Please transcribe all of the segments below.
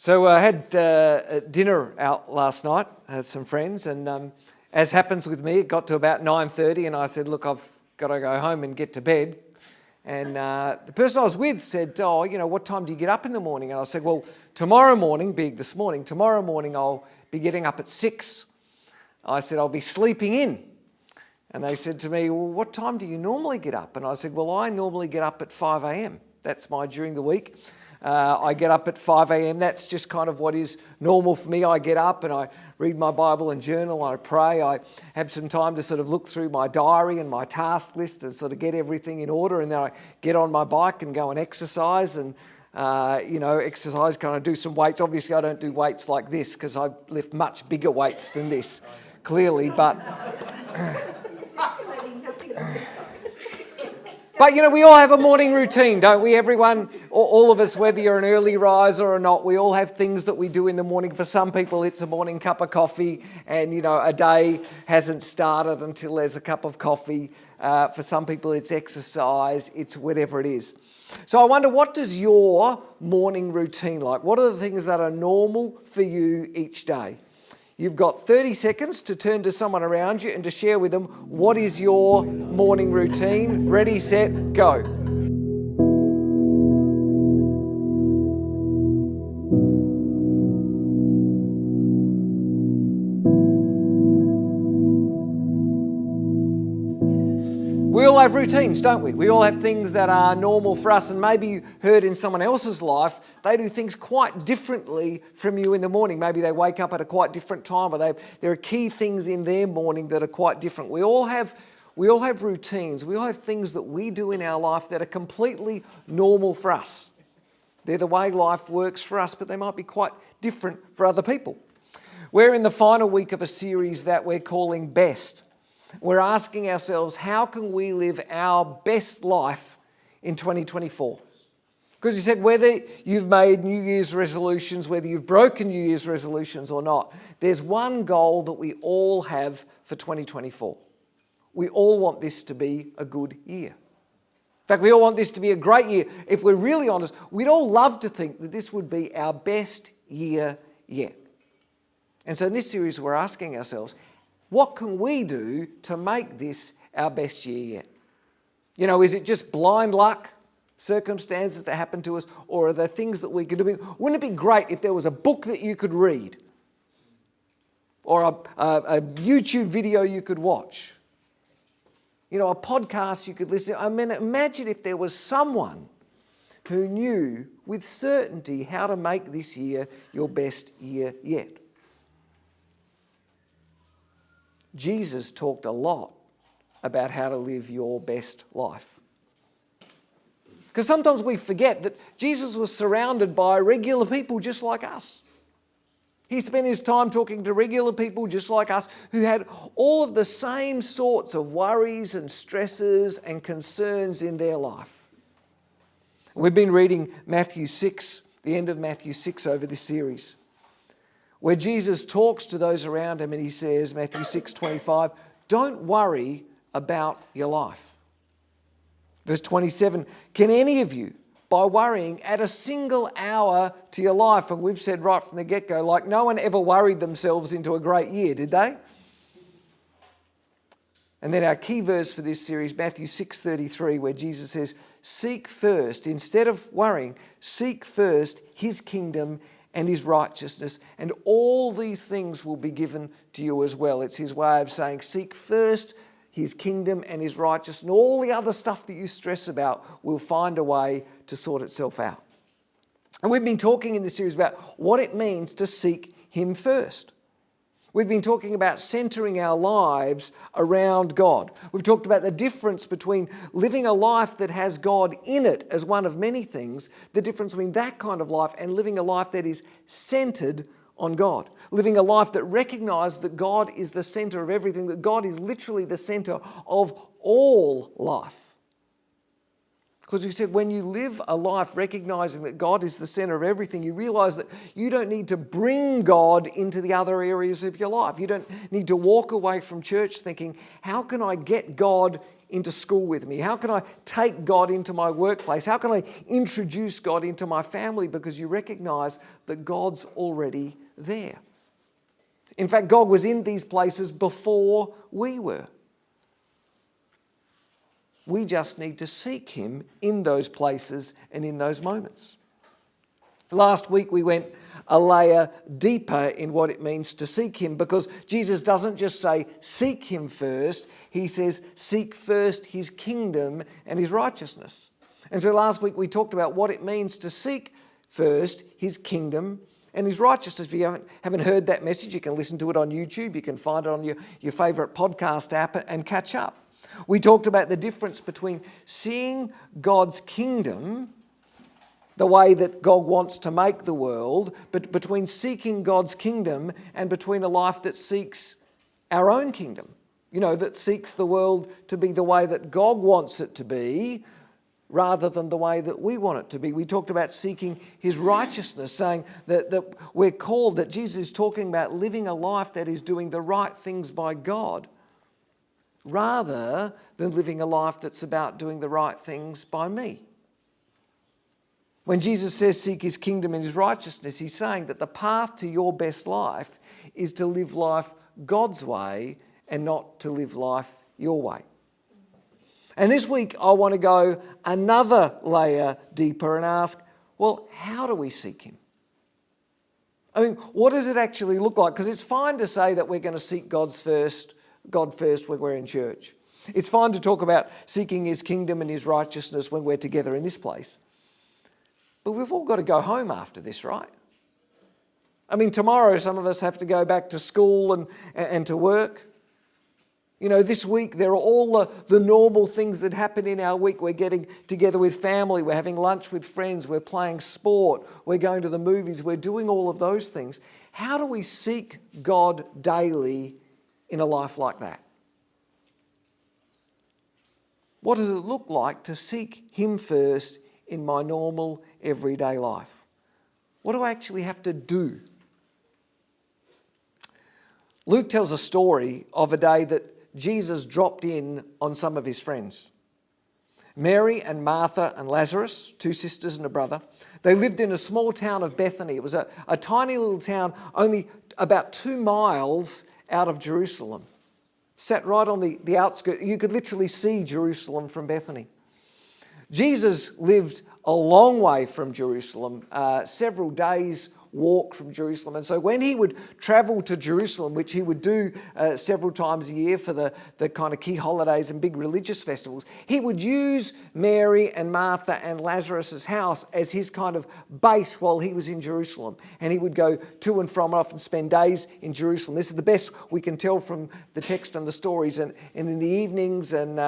So I had dinner out last night, had some friends, and as happens with me, it got to about 9:30 and I said, look, I've got to go home and get to bed. And the person I was with said, what time do you get up in the morning? And I said, well, tomorrow morning I'll be getting up at 6. I said, I'll be sleeping in. And they said to me, well, what time do you normally get up? And I said, well, I normally get up at 5 a.m. That's during the week. I get up at 5 a.m. That's just kind of what is normal for me. I get up and I read my Bible and journal. I pray. I have some time to sort of look through my diary and my task list and sort of get everything in order. And then I get on my bike and go and exercise and, exercise, kind of do some weights. Obviously, I don't do weights like this because I lift much bigger weights than this, clearly. But we all have a morning routine, don't we? Everyone, all of us, whether you're an early riser or not, we all have things that we do in the morning. For some people, it's a morning cup of coffee and, a day hasn't started until there's a cup of coffee. For some people, it's exercise, it's whatever it is. So I wonder, what does your morning routine like? What are the things that are normal for you each day? You've got 30 seconds to turn to someone around you and to share with them what is your morning routine. Ready, set, go. We all have routines, don't we? We all have things that are normal for us, and maybe you heard in someone else's life, they do things quite differently from you in the morning. Maybe they wake up at a quite different time, or there are key things in their morning that are quite different. We all have routines. We all have things that we do in our life that are completely normal for us. They're the way life works for us, but they might be quite different for other people. We're in the final week of a series that we're calling Best. We're asking ourselves, how can we live our best life in 2024? Because you said, whether you've made New Year's resolutions, whether you've broken New Year's resolutions or not, there's one goal that we all have for 2024. We all want this to be a good year. In fact, we all want this to be a great year. If we're really honest, we'd all love to think that this would be our best year yet. And so in this series, we're asking ourselves, what can we do to make this our best year yet? Is it just blind luck, circumstances that happen to us, or are there things that we could do? Wouldn't it be great if there was a book that you could read, or a YouTube video you could watch, a podcast you could listen to? I mean, imagine if there was someone who knew with certainty how to make this year your best year yet. Jesus talked a lot about how to live your best life. Because sometimes we forget that Jesus was surrounded by regular people just like us. He spent his time talking to regular people just like us who had all of the same sorts of worries and stresses and concerns in their life. We've been reading Matthew 6, the end of Matthew 6 over this series, where Jesus talks to those around him and he says, Matthew 6:25, don't worry about your life. Verse 27, can any of you, by worrying, add a single hour to your life? And we've said right from the get-go, like no one ever worried themselves into a great year, did they? And then our key verse for this series, Matthew 6:33, where Jesus says, seek first, instead of worrying, seek first his kingdom and his righteousness, and all these things will be given to you as well. It's his way of saying, seek first his kingdom and his righteousness, and all the other stuff that you stress about will find a way to sort itself out. And we've been talking in this series about what it means to seek him first. We've been talking about centering our lives around God. We've talked about the difference between living a life that has God in it as one of many things, the difference between that kind of life and living a life that is centered on God. Living a life that recognizes that God is the center of everything, that God is literally the center of all life. Because we said when you live a life recognizing that God is the center of everything, you realize that you don't need to bring God into the other areas of your life. You don't need to walk away from church thinking, how can I get God into school with me? How can I take God into my workplace? How can I introduce God into my family? Because you recognize that God's already there. In fact, God was in these places before we were. We just need to seek Him in those places and in those moments. Last week we went a layer deeper in what it means to seek Him, because Jesus doesn't just say seek Him first, He says seek first His kingdom and His righteousness. And so last week we talked about what it means to seek first His kingdom and His righteousness. If you haven't heard that message, you can listen to it on YouTube, you can find it on your favourite podcast app and catch up. We talked about the difference between seeing God's kingdom, the way that God wants to make the world, but between seeking God's kingdom and between a life that seeks our own kingdom, that seeks the world to be the way that God wants it to be rather than the way that we want it to be. We talked about seeking His righteousness, saying that we're called, that Jesus is talking about living a life that is doing the right things by God, rather than living a life that's about doing the right things by me. When Jesus says seek His kingdom and His righteousness, He's saying that the path to your best life is to live life God's way and not to live life your way. And this week I want to go another layer deeper and ask, well, how do we seek Him? I mean, what does it actually look like? Because it's fine to say that we're going to seek God first when we're in church. It's fine to talk about seeking His kingdom and His righteousness when we're together in this place. But we've all got to go home after this, right? I mean, tomorrow some of us have to go back to school and to work. This week there are all the normal things that happen in our week. We're getting together with family, we're having lunch with friends, we're playing sport, we're going to the movies, we're doing all of those things. How do we seek God daily in a life like that? What does it look like to seek Him first in my normal, everyday life? What do I actually have to do? Luke tells a story of a day that Jesus dropped in on some of His friends. Mary and Martha and Lazarus, two sisters and a brother, they lived in a small town of Bethany. It was a tiny little town only about 2 miles out of Jerusalem. Sat right on the outskirts. You could literally see Jerusalem from Bethany. Jesus lived a long way from Jerusalem, several days' walk from Jerusalem. And so when He would travel to Jerusalem, which He would do several times a year for the kind of key holidays and big religious festivals, He would use Mary and Martha and Lazarus' house as His kind of base while He was in Jerusalem. And He would go to and from and often spend days in Jerusalem. This is the best we can tell from the text and the stories. And in the evenings and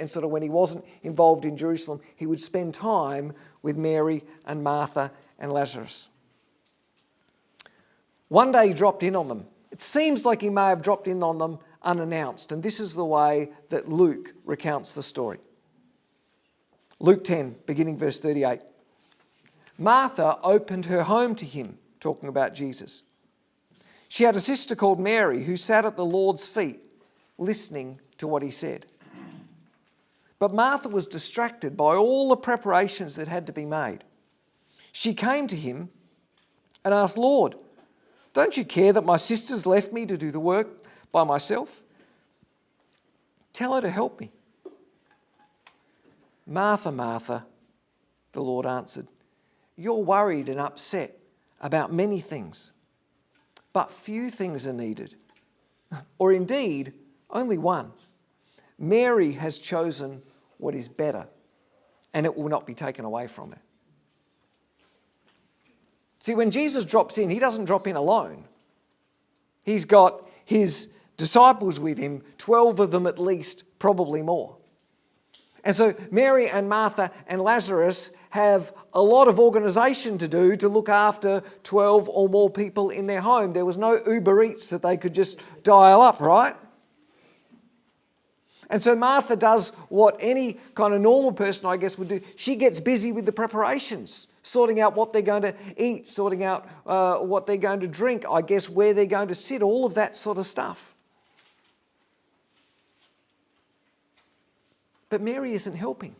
sort of when He wasn't involved in Jerusalem, He would spend time with Mary and Martha and Lazarus. One day He dropped in on them. It seems like He may have dropped in on them unannounced, and this is the way that Luke recounts the story. Luke 10, beginning verse 38. Martha opened her home to Him, talking about Jesus. She had a sister called Mary who sat at the Lord's feet, listening to what He said. But Martha was distracted by all the preparations that had to be made. She came to Him and asked, Lord, don't you care that my sister's left me to do the work by myself? Tell her to help me. Martha, Martha, the Lord answered, you're worried and upset about many things, but few things are needed, or indeed only one. Mary has chosen what is better, and it will not be taken away from her. See, when Jesus drops in, He doesn't drop in alone. He's got His disciples with Him, 12 of them at least, probably more. And so Mary and Martha and Lazarus have a lot of organisation to do to look after 12 or more people in their home. There was no Uber Eats that they could just dial up, right? And so Martha does what any kind of normal person, I guess, would do. She gets busy with the preparations, sorting out what they're going to eat, sorting out what they're going to drink, I guess where they're going to sit, all of that sort of stuff. But Mary isn't helping.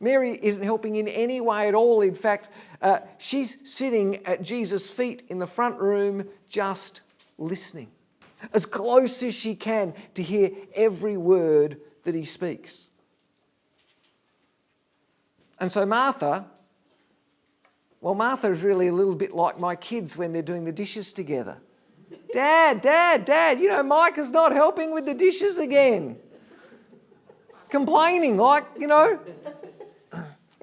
Mary isn't helping in any way at all. In fact, she's sitting at Jesus' feet in the front room just listening, as close as she can to hear every word that he speaks. And so Martha is really a little bit like my kids when they're doing the dishes together. Dad, Micah's not helping with the dishes again. Complaining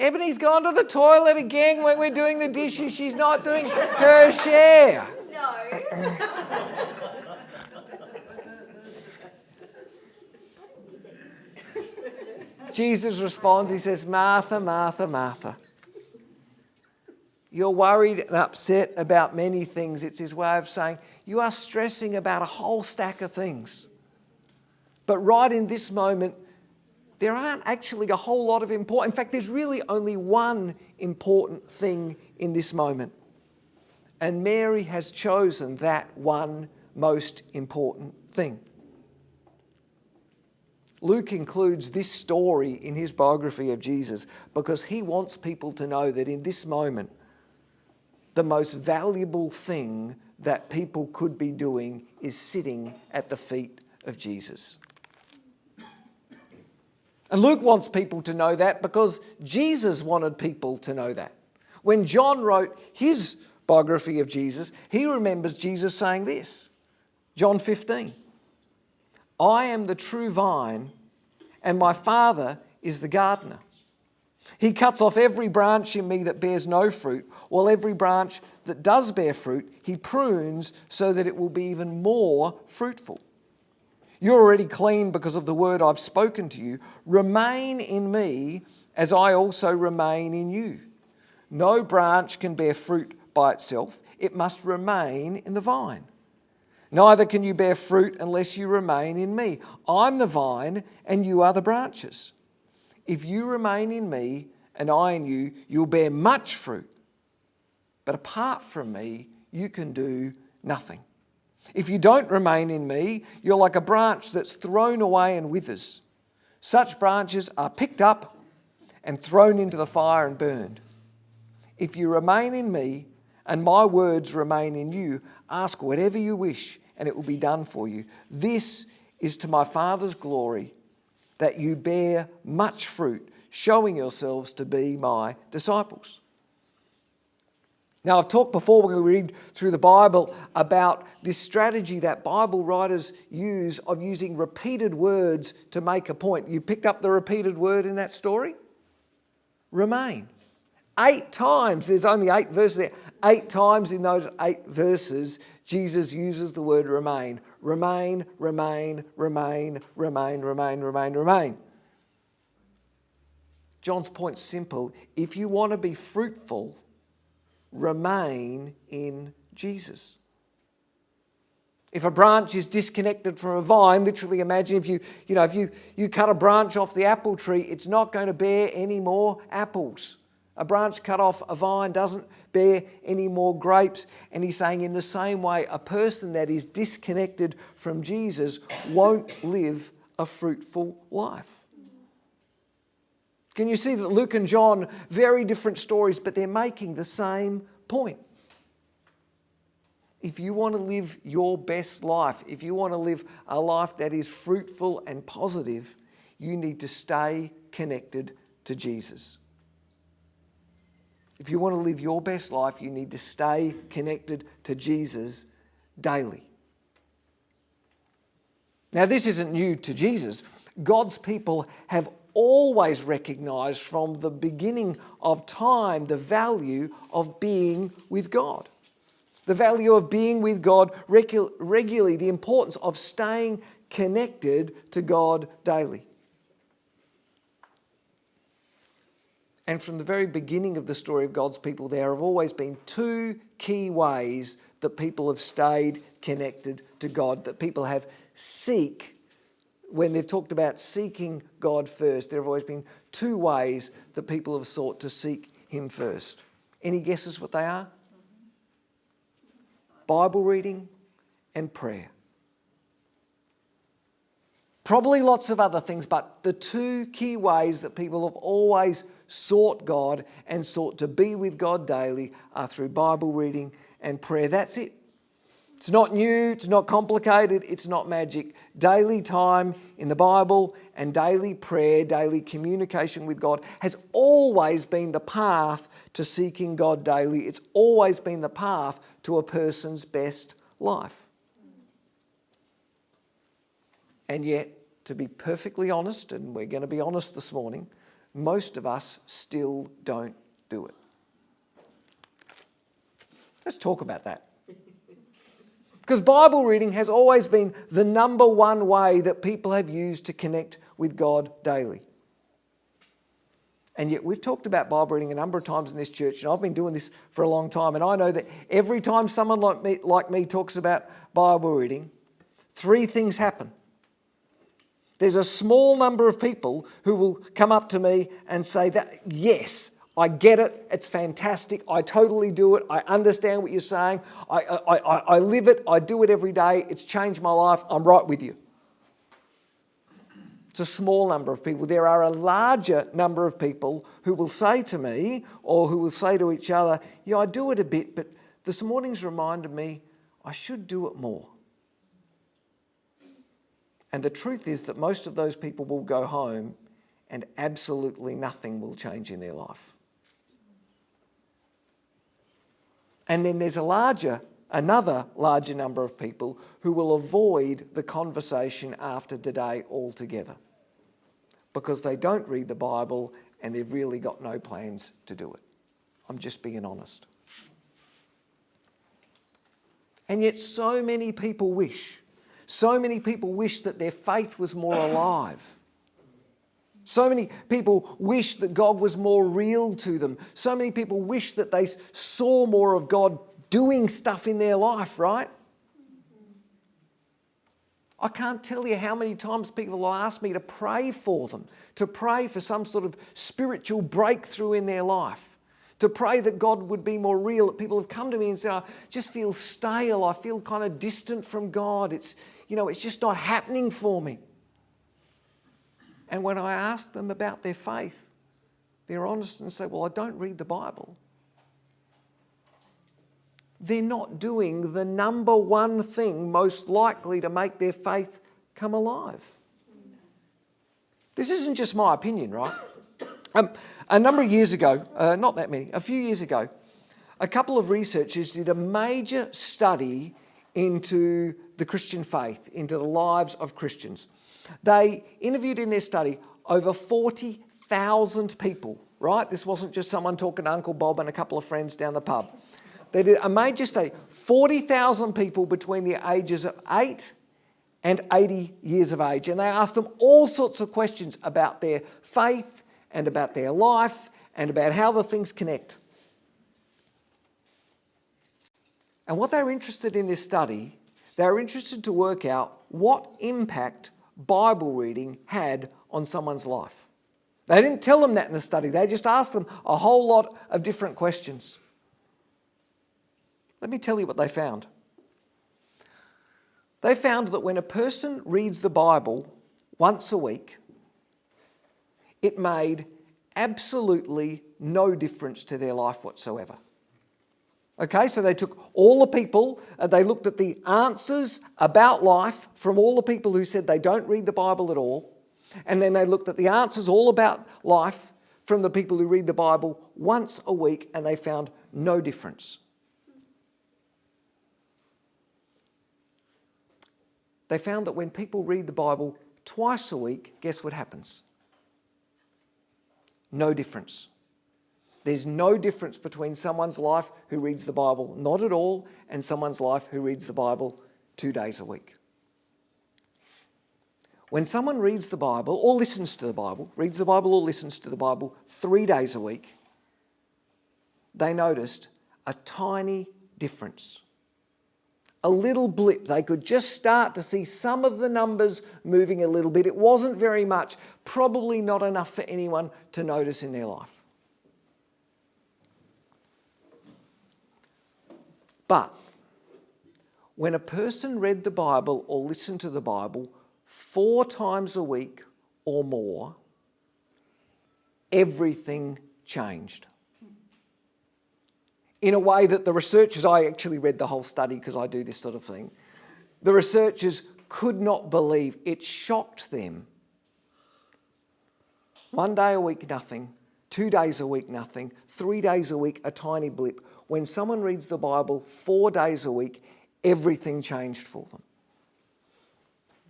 Ebony's gone to the toilet again when we're doing the dishes. She's not doing her share. No. Jesus responds, he says, Martha, Martha, Martha. You're worried and upset about many things. It's his way of saying, you are stressing about a whole stack of things. But right in this moment, there aren't actually a whole lot of important. In fact, there's really only one important thing in this moment. And Mary has chosen that one most important thing. Luke includes this story in his biography of Jesus because he wants people to know that in this moment, the most valuable thing that people could be doing is sitting at the feet of Jesus. And Luke wants people to know that because Jesus wanted people to know that. When John wrote his biography of Jesus, he remembers Jesus saying this, John 15. I am the true vine, and my Father is the gardener. He cuts off every branch in me that bears no fruit, while every branch that does bear fruit, he prunes so that it will be even more fruitful. You're already clean because of the word I've spoken to you. Remain in me as I also remain in you. No branch can bear fruit by itself. It must remain in the vine. Neither can you bear fruit unless you remain in me. I'm the vine and you are the branches. If you remain in me and I in you, you'll bear much fruit. But apart from me, you can do nothing. If you don't remain in me, you're like a branch that's thrown away and withers. Such branches are picked up and thrown into the fire and burned. If you remain in me and my words remain in you, ask whatever you wish and it will be done for you. This is to my Father's glory, that you bear much fruit, showing yourselves to be my disciples. Now, I've talked before when we read through the Bible about this strategy that Bible writers use of using repeated words to make a point. You picked up the repeated word in that story? Remain. 8 times, there's only 8 verses there. 8 times in those 8 verses, Jesus uses the word remain. Remain, remain, remain, remain, remain, remain, remain. John's point's simple. If you want to be fruitful, remain in Jesus. If a branch is disconnected from a vine, literally imagine if you cut a branch off the apple tree, it's not going to bear any more apples. A branch cut off a vine doesn't bear any more grapes. And he's saying in the same way, a person that is disconnected from Jesus won't live a fruitful life. Can you see that Luke and John, very different stories, but they're making the same point? If you want to live your best life, if you want to live a life that is fruitful and positive, you need to stay connected to Jesus. If you want to live your best life, you need to stay connected to Jesus daily. Now, this isn't new to Jesus. God's people have always recognized from the beginning of time the value of being with God. The value of being with God regularly, the importance of staying connected to God daily. And from the very beginning of the story of God's people, there have always been 2 key ways that people have stayed connected to God, that people have sought when they've talked about seeking God first, there have always been two ways that people have sought to seek him first. Any guesses what they are? Bible reading and prayer. Probably lots of other things, but the two key ways that people have always sought God and sought to be with God daily are through Bible reading and prayer. That's it. It's not new, it's not complicated, it's not magic. Daily time in the Bible and daily prayer, daily communication with God has always been the path to seeking God daily. It's always been the path to a person's best life. And yet, to be perfectly honest, and we're going to be honest this morning, most of us still don't do it. Let's talk about that. Because Bible reading has always been the number one way that people have used to connect with God daily. And yet we've talked about Bible reading a number of times in this church, and I've been doing this for a long time, and I know that every time someone like me talks about Bible reading, three things happen. There's a small number of people who will come up to me and say that, yes, I get it, it's fantastic, I totally do it, I understand what you're saying, I live it, I do it every day, it's changed my life, I'm right with you. It's a small number of people. There are a larger number of people who will say to me, or who will say to each other, yeah, I do it a bit, but this morning's reminded me I should do it more. And the truth is that most of those people will go home and absolutely nothing will change in their life. And then there's another larger number of people who will avoid the conversation after today altogether because they don't read the Bible and they've really got no plans to do it. I'm just being honest. And yet so many people wish that their faith was more alive. So many people wish that God was more real to them. So many people wish that they saw more of God doing stuff in their life, right? I can't tell you how many times people will ask me to pray for them, to pray for some sort of spiritual breakthrough in their life, to pray that God would be more real. People have come to me and said, I just feel stale, I feel kind of distant from God. It's just not happening for me. And when I ask them about their faith, they're honest and say, well, I don't read the Bible. They're not doing the number one thing most likely to make their faith come alive. This isn't just my opinion, right? A number of years ago, not that many, a few years ago, a couple of researchers did a major study into the Christian faith, into the lives of Christians. They interviewed in their study over 40,000 people, right? This wasn't just someone talking to Uncle Bob and a couple of friends down the pub. They did a major study, 40,000 people between the ages of 8 and 80 years of age. And they asked them all sorts of questions about their faith and about their life and about how the things connect. And what they were interested in this study, they were interested to work out what impact Bible reading had on someone's life. They didn't tell them that in the study. They just asked them a whole lot of different questions. Let me tell you what they found. They found that when a person reads the Bible once a week, it made absolutely no difference to their life whatsoever. Okay, so they took all the people, they looked at the answers about life from all the people who said they don't read the Bible at all, and then they looked at the answers all about life from the people who read the Bible once a week, and they found no difference. They found that when people read the Bible twice a week, guess what happens? No difference. There's no difference between someone's life who reads the Bible not at all and someone's life who reads the Bible 2 days a week. When someone reads the Bible or listens to the Bible, reads the Bible or listens to the Bible 3 days a week, they noticed a tiny difference. a little blip. They could just start to see some of the numbers moving a little bit. It wasn't very much, probably not enough for anyone to notice in their life. But when a person read the Bible or listened to the Bible 4 times a week or more, everything changed. In a way that the researchers, I actually read the whole study because I do this sort of thing, the researchers could not believe. It shocked them. 1 day a week, nothing. 2 days a week, nothing. 3 days a week, a tiny blip. When someone reads the Bible 4 days a week, everything changed for them.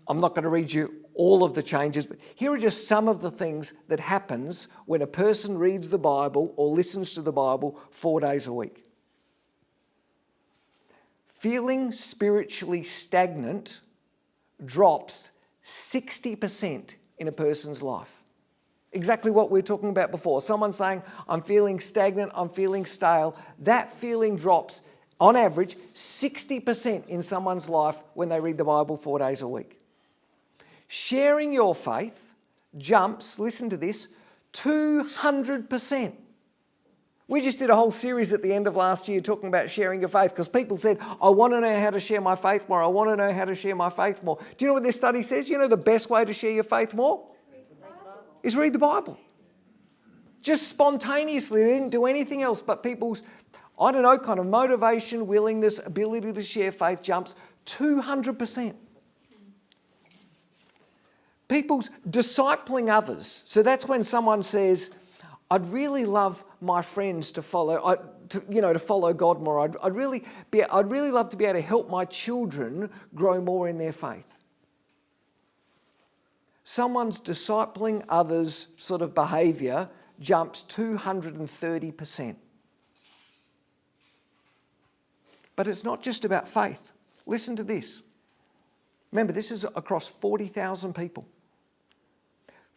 I'm not going to read you all of the changes, but here are just some of the things that happens when a person reads the Bible or listens to the Bible 4 days a week. Feeling spiritually stagnant drops 60% in a person's life. Exactly what we were talking about before. Someone saying, I'm feeling stagnant, I'm feeling stale. That feeling drops, on average, 60% in someone's life when they read the Bible 4 days a week. Sharing your faith jumps, listen to this, 200%. We just did a whole series at the end of last year talking about sharing your faith because people said, I want to know how to share my faith more. I want to know how to share my faith more. Do you know what this study says? You know the best way to share your faith more? Is read the Bible. Just spontaneously. They didn't do anything else, but people's, I don't know, kind of motivation, willingness, ability to share faith jumps 200%. People's discipling others. So that's when someone says, I'd really love my friends to follow, to follow God more. I'd really love to be able to help my children grow more in their faith. Someone's discipling others' sort of behaviour jumps 230%. But it's not just about faith. Listen to this. Remember, this is across 40,000 people.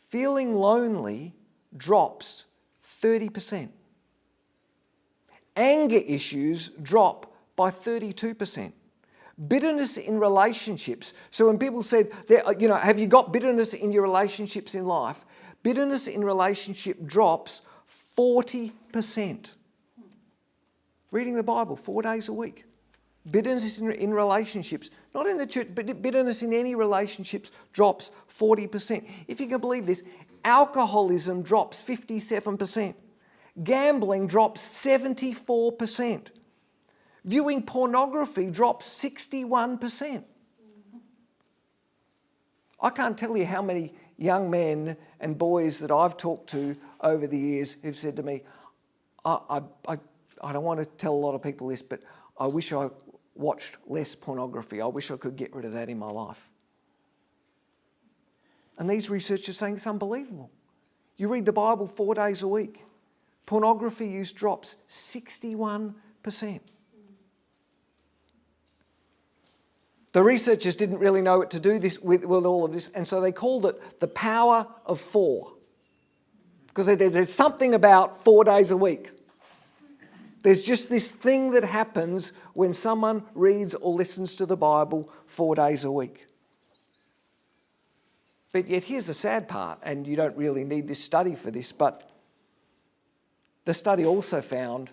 Feeling lonely drops 30%. Anger issues drop by 32%. Bitterness in relationships. So when people said, have you got bitterness in your relationships in life? Bitterness in relationship drops 40%. Reading the Bible 4 days a week. Bitterness in relationships, not in the church, but bitterness in any relationships drops 40%. If you can believe this, alcoholism drops 57%. Gambling drops 74%. Viewing pornography drops 61%. I can't tell you how many young men and boys that I've talked to over the years who've said to me, I don't want to tell a lot of people this, but I wish I watched less pornography. I wish I could get rid of that in my life. And these researchers are saying it's unbelievable. You read the Bible 4 days a week. Pornography use drops 61%. The researchers didn't really know what to do with all of this, and so they called it the power of 4. Because there's something about 4 days a week. There's just this thing that happens when someone reads or listens to the Bible 4 days a week. But yet here's the sad part, and you don't really need this study for this, but the study also found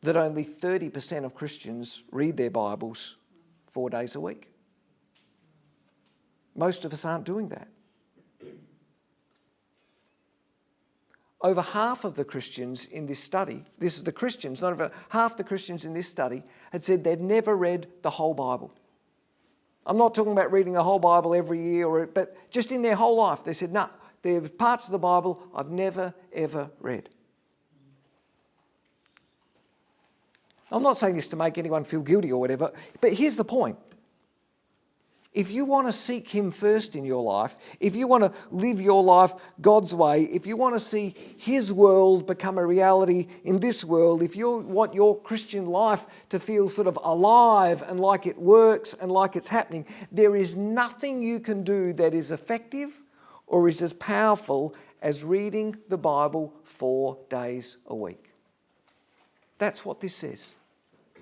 that only 30% of Christians read their Bibles 4 days a week. Most of us aren't doing that. Over half of the Christians in this study, this is the Christians, not over half the Christians in this study, had said they'd never read the whole Bible. I'm not talking about reading the whole Bible every year, but just in their whole life, they said, no, there are parts of the Bible I've never, ever read. I'm not saying this to make anyone feel guilty or whatever, but here's the point. If you want to seek Him first in your life, if you want to live your life God's way, if you want to see His world become a reality in this world, if you want your Christian life to feel sort of alive and like it works and like it's happening, there is nothing you can do that is effective or is as powerful as reading the Bible 4 days a week. That's what this says.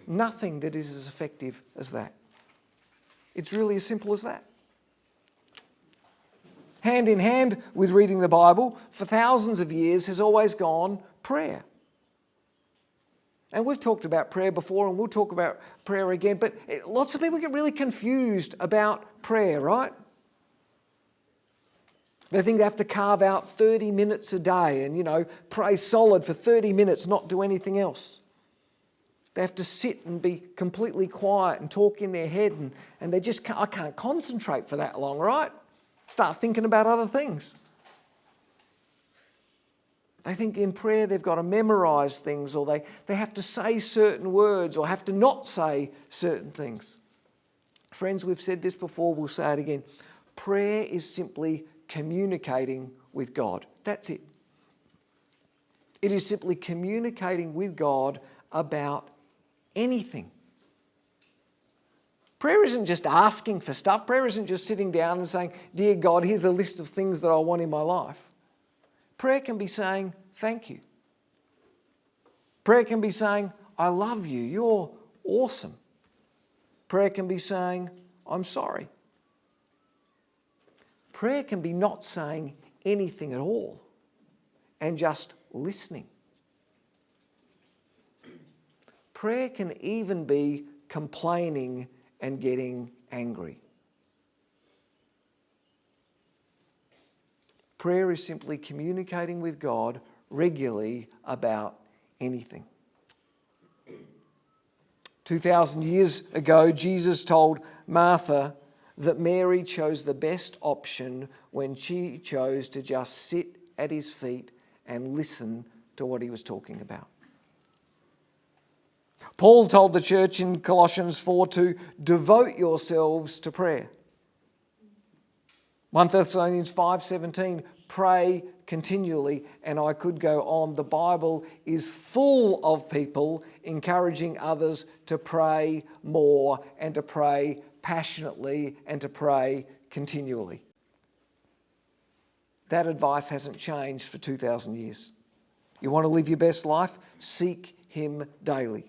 Nothing that is as effective as that. It's really as simple as that. Hand in hand with reading the Bible, for thousands of years, has always gone prayer. And we've talked about prayer before, and we'll talk about prayer again, but lots of people get really confused about prayer, right? They think they have to carve out 30 minutes a day and, pray solid for 30 minutes, not do anything else. They have to sit and be completely quiet and talk in their head, and they just I can't concentrate for that long, right? Start thinking about other things. They think in prayer they've got to memorise things, or they have to say certain words or have to not say certain things. Friends, we've said this before, we'll say it again. Prayer is simply communicating with God. That's it. It is simply communicating with God about anything. Prayer isn't just asking for stuff. Prayer isn't just sitting down and saying, "Dear God, here's a list of things that I want in my life." Prayer can be saying, "Thank you." Prayer can be saying, "I love you. You're awesome." Prayer can be saying, "I'm sorry." Prayer can be not saying anything at all and just listening. Prayer can even be complaining and getting angry. Prayer is simply communicating with God regularly about anything. 2,000 years ago, Jesus told Martha that Mary chose the best option when she chose to just sit at his feet and listen to what he was talking about. Paul told the church in Colossians 4 to devote yourselves to prayer. 1 Thessalonians 5:17, pray continually, and I could go on. The Bible is full of people encouraging others to pray more and to pray passionately and to pray continually. That advice hasn't changed for 2,000 years. You want to live your best life? Seek Him daily.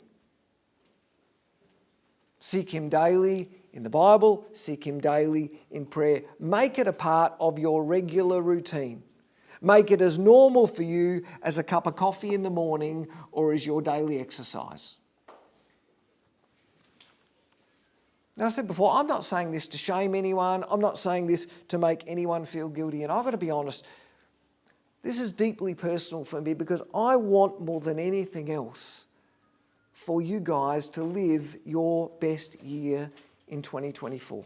Seek Him daily in the Bible, seek Him daily in prayer. Make it a part of your regular routine. Make it as normal for you as a cup of coffee in the morning or as your daily exercise. Now, I said before, I'm not saying this to shame anyone. I'm not saying this to make anyone feel guilty. And I've got to be honest, this is deeply personal for me because I want more than anything else for you guys to live your best year in 2024.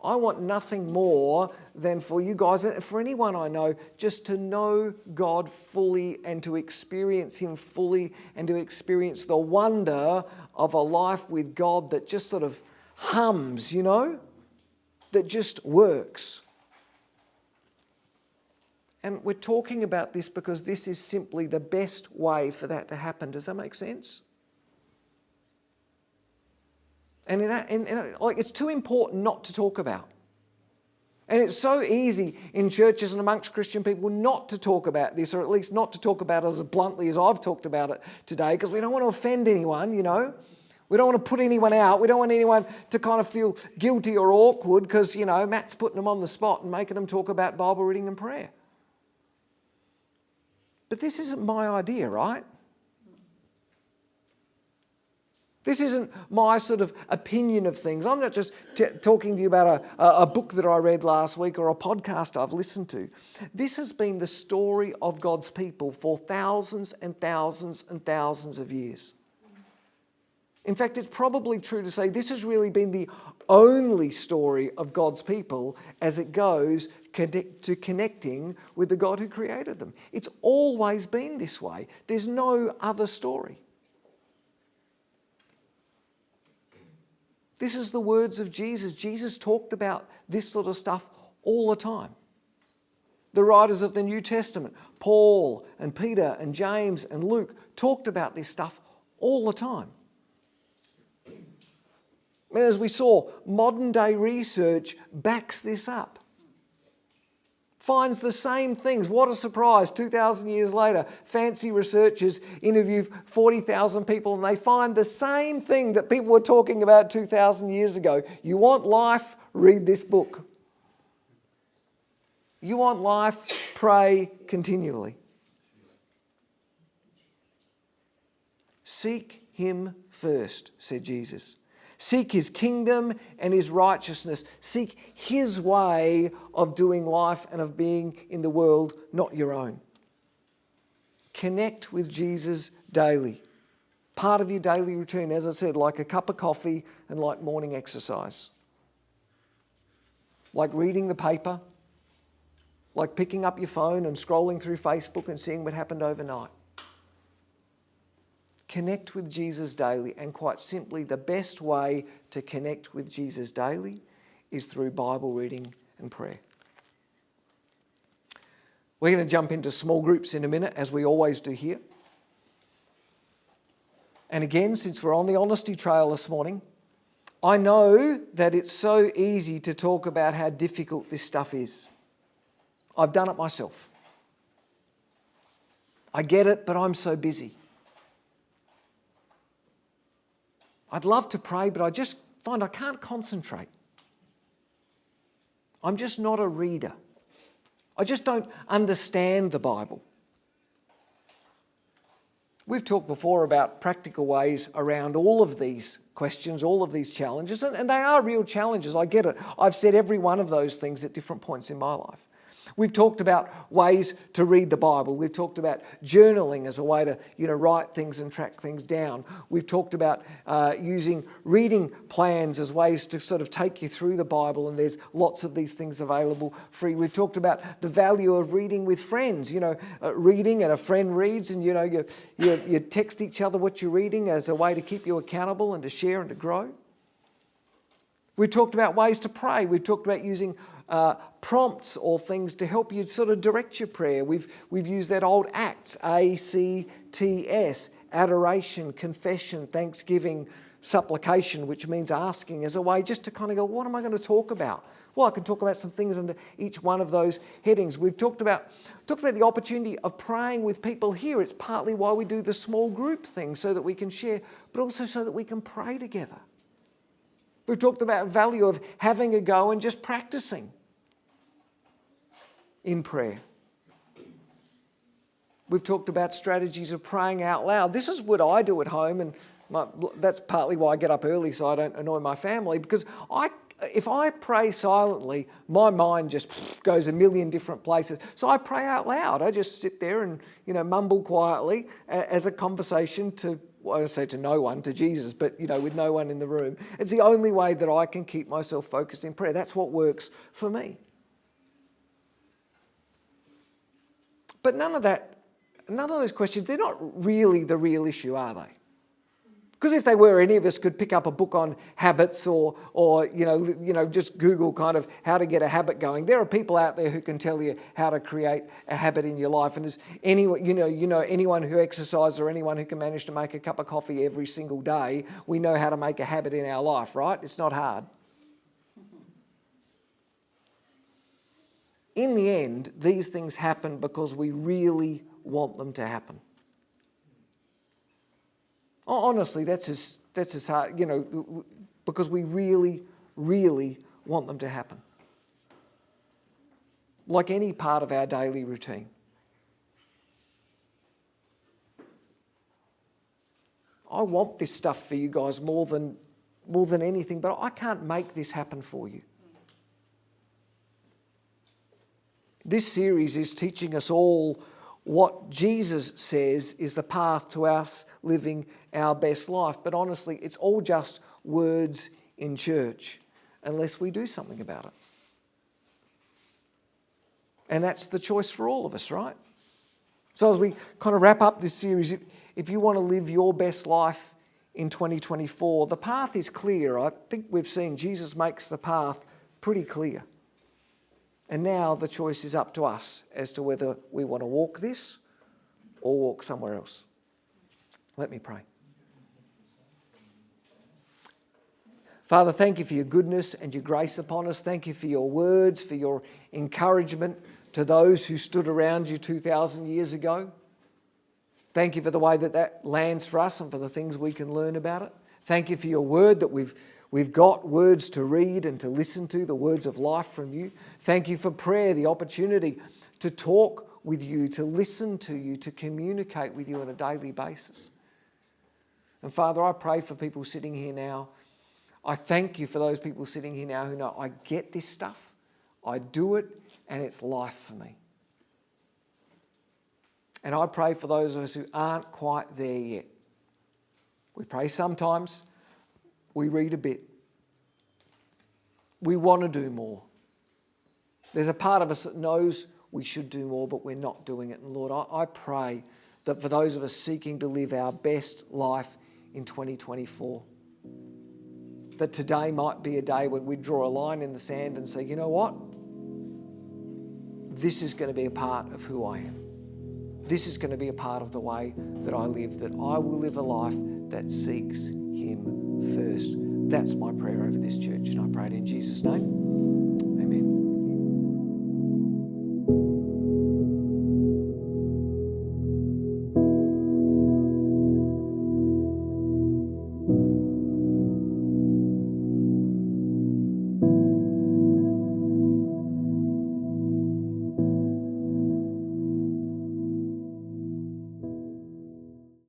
I want nothing more than for you guys, and for anyone I know, just to know God fully and to experience Him fully and to experience the wonder of a life with God that just sort of hums, that just works. And we're talking about this because this is simply the best way for that to happen. Does that make sense? And it's too important not to talk about. And it's so easy in churches and amongst Christian people not to talk about this, or at least not to talk about it as bluntly as I've talked about it today, because we don't want to offend anyone, We don't want to put anyone out. We don't want anyone to kind of feel guilty or awkward because, Matt's putting them on the spot and making them talk about Bible reading and prayer. But this isn't my idea, right? This isn't my sort of opinion of things. I'm not just talking to you about a book that I read last week or a podcast I've listened to. This has been the story of God's people for thousands and thousands and thousands of years. In fact, it's probably true to say this has really been the only story of God's people as it goes to connecting with the God who created them. It's always been this way. There's no other story. This is the words of Jesus. Jesus talked about this sort of stuff all the time. The writers of the New Testament, Paul and Peter and James and Luke, talked about this stuff all the time. And as we saw, modern day research backs this up. finds the same things. What a surprise, 2,000 years later, fancy researchers interview 40,000 people and they find the same thing that people were talking about 2,000 years ago. You want life? Read this book. You want life? Pray continually. Seek him first, said Jesus. Seek his kingdom and his righteousness. Seek his way of doing life and of being in the world, not your own. Connect with Jesus daily. Part of your daily routine, as I said, like a cup of coffee and like morning exercise. Like reading the paper. Like picking up your phone and scrolling through Facebook and seeing what happened overnight. Connect with Jesus daily, and quite simply, the best way to connect with Jesus daily is through Bible reading and prayer. We're going to jump into small groups in a minute, as we always do here. And again, since we're on the honesty trail this morning, I know that it's so easy to talk about how difficult this stuff is. I've done it myself. I get it, but I'm so busy. I'd love to pray, but I just find I can't concentrate. I'm just not a reader. I just don't understand the Bible. We've talked before about practical ways around all of these questions, all of these challenges, and they are real challenges. I get it. I've said every one of those things at different points in my life. We've talked about ways to read the Bible. We've talked about journaling as a way to, write things and track things down. We've talked about using reading plans as ways to sort of take you through the Bible, and there's lots of these things available free. We've talked about the value of reading with friends, reading and a friend reads, and, you text each other what you're reading as a way to keep you accountable and to share and to grow. We've talked about ways to pray. We've talked about using prompts or things to help you sort of direct your prayer. We've used that old ACTS, ACTS, adoration, confession, thanksgiving, supplication, which means asking, as a way just to kind of go, what am I going to talk about? Well, I can talk about some things under each one of those headings. We've talked about the opportunity of praying with people here. It's partly why we do the small group thing, so that we can share, but also so that we can pray together. We've talked about the value of having a go and just practicing in prayer. We've talked about strategies of praying out loud. This is what I do at home, and that's partly why I get up early so I don't annoy my family, because if I pray silently, my mind just goes a million different places. So I pray out loud. I just sit there and mumble quietly as a conversation to, well, I say to no one, to Jesus, but with no one in the room. It's the only way that I can keep myself focused in prayer. That's what works for me. But none of those questions, they're not really the real issue, are they? Because if they were, any of us could pick up a book on habits or just Google kind of how to get a habit going. There are people out there who can tell you how to create a habit in your life. And as anyone, anyone who exercises or anyone who can manage to make a cup of coffee every single day, we know how to make a habit in our life, right? It's not hard. In the end, these things happen because we really want them to happen. Honestly, that's as hard, because we really, really want them to happen. Like any part of our daily routine. I want this stuff for you guys more than anything, but I can't make this happen for you. This series is teaching us all what Jesus says is the path to us living our best life. But honestly, it's all just words in church unless we do something about it. And that's the choice for all of us, right? So as we kind of wrap up this series, if you want to live your best life in 2024, the path is clear. I think we've seen Jesus makes the path pretty clear. And now the choice is up to us as to whether we want to walk this or walk somewhere else. Let me pray. Father, thank you for your goodness and your grace upon us. Thank you for your words, for your encouragement, to those who stood around you 2,000 years ago. Thank you for the way that lands for us and for the things we can learn about it. Thank you for your word, that we've got words to read and to listen to, the words of life from you. Thank you for prayer, the opportunity to talk with you, to listen to you, to communicate with you on a daily basis. And Father, I pray for people sitting here now. I thank you for those people sitting here now who know I get this stuff, I do it, and it's life for me. And I pray for those of us who aren't quite there yet. We pray sometimes, we read a bit. We want to do more. There's a part of us that knows we should do more, but we're not doing it. And Lord, I pray that for those of us seeking to live our best life in 2024, that today might be a day when we draw a line in the sand and say, you know what? This is going to be a part of who I am. This is going to be a part of the way that I live, that I will live a life that seeks Him first. That's my prayer over this church, and I pray it in Jesus' name.